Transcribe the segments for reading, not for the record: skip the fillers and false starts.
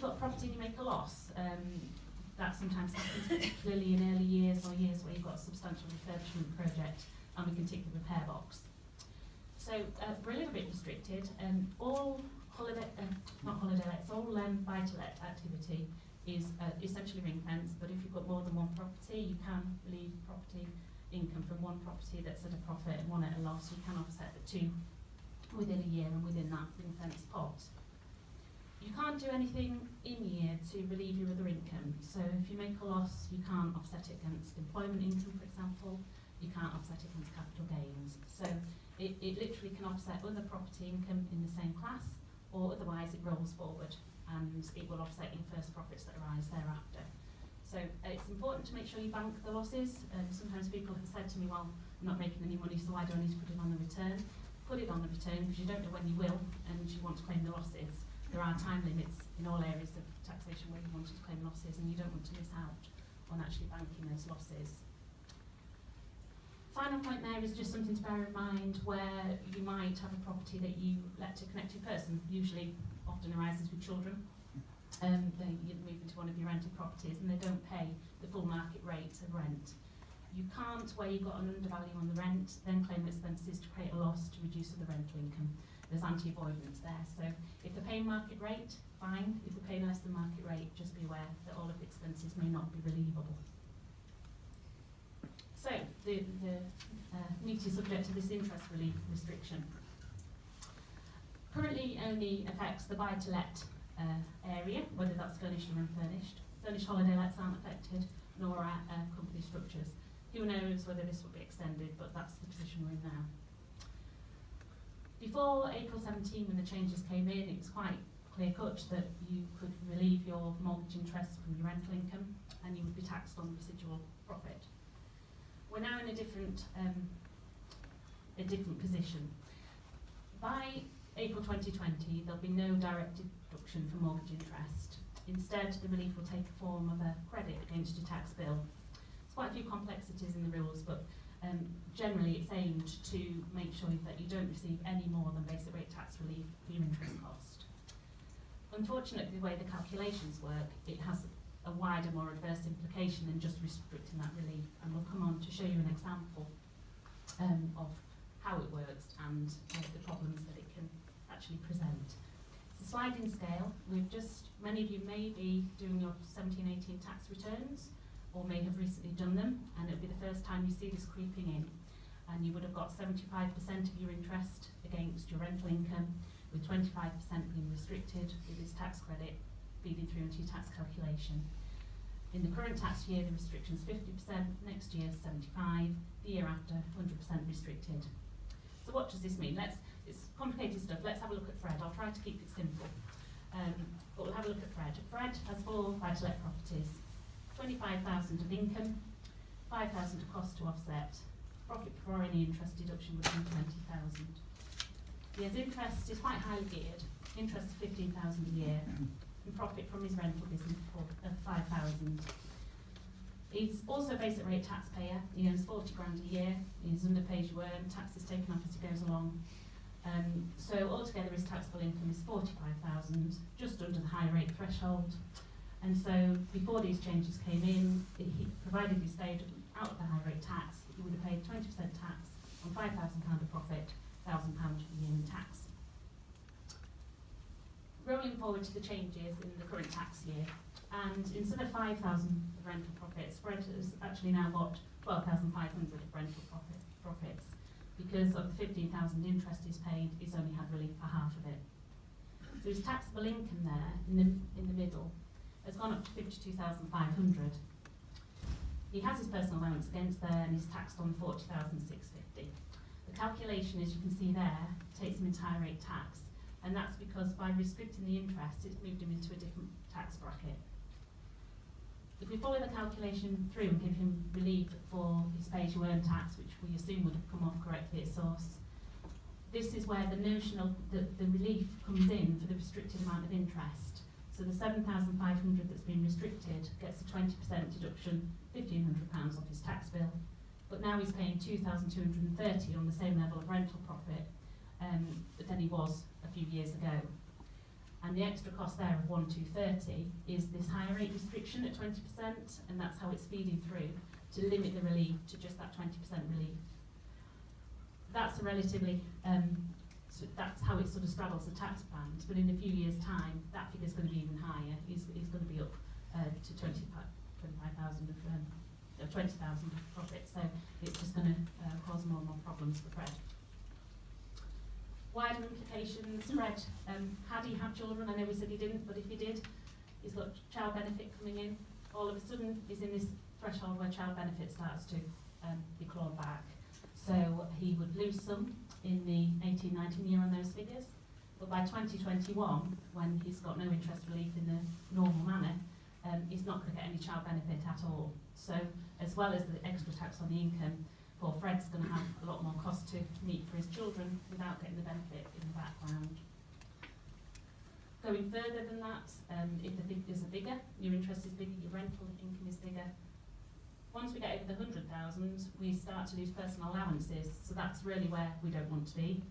got a property and you make a loss, that sometimes happens, particularly in early years or years where you've got a substantial refurbishment project, and we can tick the repair box. So we're a little bit restricted. All buy-to-let activity is essentially ring-fenced, but if you've got more than one property, you can leave property income from one property that's at a profit and one at a loss. You can offset the two within a year and within that ring-fenced pot. You can't do anything in year to relieve your other income. So if you make a loss, you can't offset it against employment income, for example. You can't offset it against capital gains. So it literally can offset other property income in the same class, or otherwise it rolls forward and it will offset your first profits that arise thereafter. So it's important to make sure you bank the losses. Sometimes people have said to me, well, I'm not making any money, so why do I need to put it on the return? Put it on the return because you don't know when you will, and you want to claim the losses. There are time limits in all areas of taxation where you want to claim losses, and you don't want to miss out on actually banking those losses. Final point there is just something to bear in mind where you might have a property that you let to a connected person, usually often arises with children. You move into one of your rented properties and they don't pay the full market rate of rent. You can't, where you've got an undervalue on the rent, then claim expenses to create a loss to reduce the rental income. There's anti-avoidance there. So if they're paying market rate, fine. If they're paying less than market rate, just be aware that all of the expenses may not be relievable. So the meaty subject to this interest relief restriction currently only affects the buy-to-let area, whether that's furnished or unfurnished. Furnished holiday lets aren't affected, nor are company structures. Who knows whether this will be extended, but that's the position we're in now. Before April 17, when the changes came in, it was quite clear-cut that you could relieve your mortgage interest from your rental income and you would be taxed on the residual profit. We're now in a different position. By April 2020, there'll be no direct deduction for mortgage interest. Instead, the relief will take a form of a credit against your tax bill. There's quite a few complexities in the rules, but generally it's aimed to make sure that you don't receive any more than basic rate tax relief for your interest cost. Unfortunately, the way the calculations work, it has a wider, more adverse implication than just restricting that relief, and we'll come on to show you an example of how it works and the problems that it can actually present. It's a sliding scale. Many of you may be doing your 17-18 tax returns or may have recently done them, and it'll be the first time you see this creeping in. And you would have got 75% of your interest against your rental income, with 25% being restricted with this tax credit feeding through into your tax calculation. In the current tax year, the restriction is 50%, next year 75%, the year after 100% restricted. So what does this mean? It's complicated stuff. Let's have a look at Fred. I'll try to keep it simple. But we'll have a look at Fred. Fred has 4 buy-to-let properties, 25,000 of income, 5,000 of cost to offset, profit before any interest deduction would be 20,000. His interest is quite highly geared, interest of 15,000 a year, and profit from his rental business of 5,000. He's also a basic rate taxpayer. He earns 40 grand a year. He's under pay as you earn, tax is taken off as he goes along. So altogether his taxable income is 45,000, just under the high rate threshold. And so before these changes came in, provided he stayed out of the high rate tax, he would have paid 20% tax on £5,000 of profit, £1,000 per year in tax. Rolling forward to the changes in the current tax year, and instead of 5,000 of rental profits, Fred has actually now got 12,500 of rental profits. Because of the 15,000 interest he's paid, he's only had relief for half of it. So his taxable income there, in the middle, has gone up to 52,500. He has his personal allowance against there, and he's taxed on 40,650. The calculation, as you can see there, takes him into high rate tax, and that's because by restricting the interest, it's moved him into a different tax bracket. If we follow the calculation through and give him relief for his pay-as-you-earn tax, which we assume would have come off correctly at source, this is where the relief comes in for the restricted amount of interest. So the 7,500 that's been restricted gets a 20% deduction, £1,500 off his tax bill, but now he's paying 2,230 on the same level of rental profit than he was a few years ago. And the extra cost there of 1,230 is this higher rate restriction at 20%, and that's how it's feeding through to limit the relief to just that 20% relief. That's a relatively, so that's how it sort of straddles the tax band, but in a few years' time, that figure's going to be even higher. It's going to be up to 25,000 of 20,000 of profit, so it's just going to cause more and more problems for Fred. Wider implications, Fred, had he had children? I know we said he didn't, but if he did, he's got child benefit coming in. All of a sudden, he's in this threshold where child benefit starts to be clawed back. So he would lose some in the 18-19 year on those figures, but by 2021, when he's got no interest relief in the normal manner, he's not going to get any child benefit at all. So as well as the extra tax on the income, poor Fred's going to have a lot more cost to meet for his children without getting the benefit in the background. Going further than that, if the figures are bigger, your interest is bigger, your rental income is bigger. Once we get over the 100,000, we start to lose personal allowances, so that's really where we don't want to be.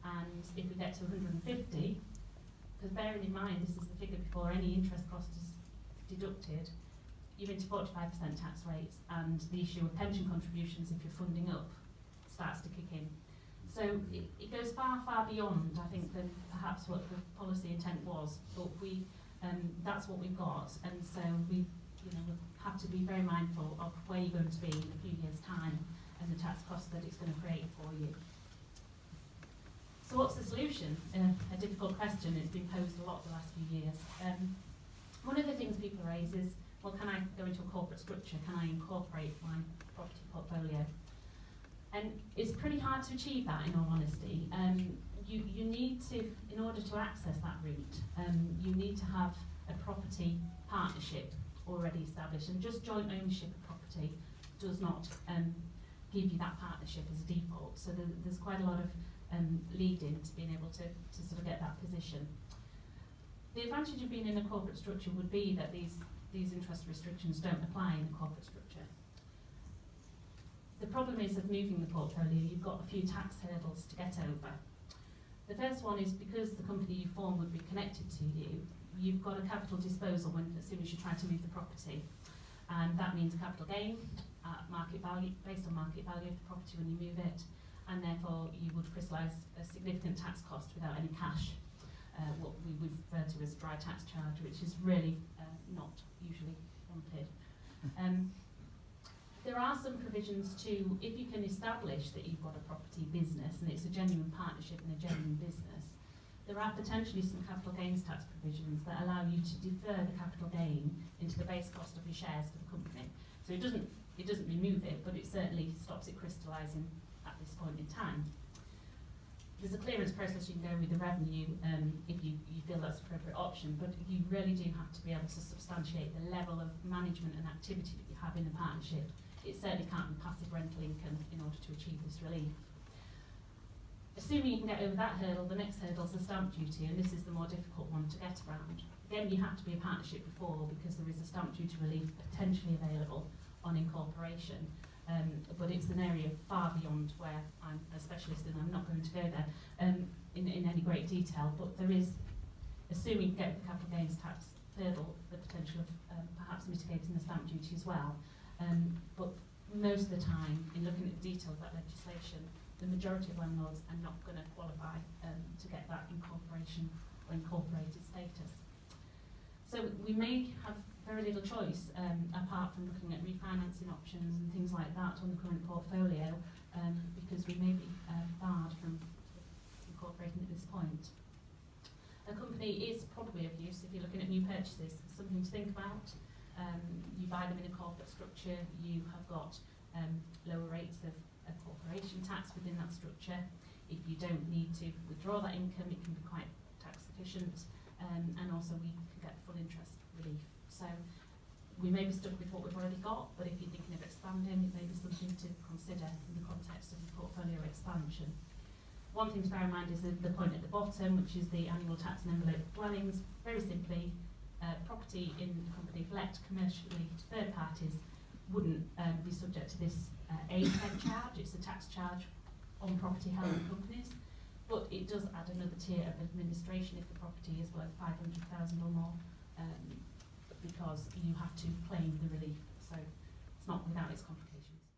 And if we get to 150, because bearing in mind this is the figure before any interest cost is deducted, you're into 45% tax rates, and the issue of pension contributions, if you're funding up, starts to kick in. So it goes far, far beyond, I think, than perhaps what the policy intent was, but that's what we've got, and so we have to be very mindful of where you're going to be in a few years' time and the tax cost that it's going to create for you. So what's the solution? A difficult question. It's been posed a lot the last few years. One of the things people raise is, well, can I go into a corporate structure? Can I incorporate my property portfolio? And it's pretty hard to achieve that, in all honesty. You need to, in order to access that route, you need to have a property partnership already established, and just joint ownership of property does not give you that partnership as a default. So there's quite a lot of lead-in to being able to sort of get that position. The advantage of being in a corporate structure would be that these interest restrictions don't apply in a corporate structure. The problem is of moving the portfolio, you've got a few tax hurdles to get over. The first one is because the company you form would be connected to you, you've got a capital disposal as soon as you try to move the property. And that means a capital gain at market value, based on market value of the property when you move it, and therefore you would crystallise a significant tax cost without any cash, what we would refer to as dry tax charge, which is really not usually wanted. There are some provisions too, if you can establish that you've got a property business and it's a genuine partnership and a genuine business, there are potentially some capital gains tax provisions that allow you to defer the capital gain into the base cost of your shares for the company. So it doesn't remove it, but it certainly stops it crystallising at this point in time. There's a clearance process you can go with the revenue if you feel that's an appropriate option, but you really do have to be able to substantiate the level of management and activity that you have in the partnership. It certainly can't be passive rental income in order to achieve this relief. Assuming you can get over that hurdle, the next hurdle is the stamp duty, and this is the more difficult one to get around. Again, you have to be a partnership before, because there is a stamp duty relief potentially available on incorporation. But it's an area far beyond where I'm a specialist, and I'm not going to go there in any great detail, but there is, assuming you get the capital gains tax hurdle, the potential of perhaps mitigating the stamp duty as well. But most of the time, in looking at the detail of that legislation, the majority of landlords are not going to qualify to get that incorporation or incorporated status. So we may have very little choice apart from looking at refinancing options and things like that on the current portfolio, because we may be barred from incorporating at this point. A company is probably of use if you're looking at new purchases, something to think about. You buy them in a corporate structure, you have got lower rates of corporation tax within that structure. If you don't need to withdraw that income, it can be quite tax efficient, and also we can get full interest relief. So we may be stuck with what we've already got, but if you're thinking of expanding, it may be something to consider in the context of your portfolio expansion. One thing to bear in mind is the point at the bottom, which is the annual tax and envelope dwellings. Very simply, property in the company let commercially to third parties wouldn't be subject to this A10 charge. It's a tax charge on property held in companies. but it does add another tier of administration if the property is worth 500,000 or more, because you have to claim the relief, so it's not without its complications.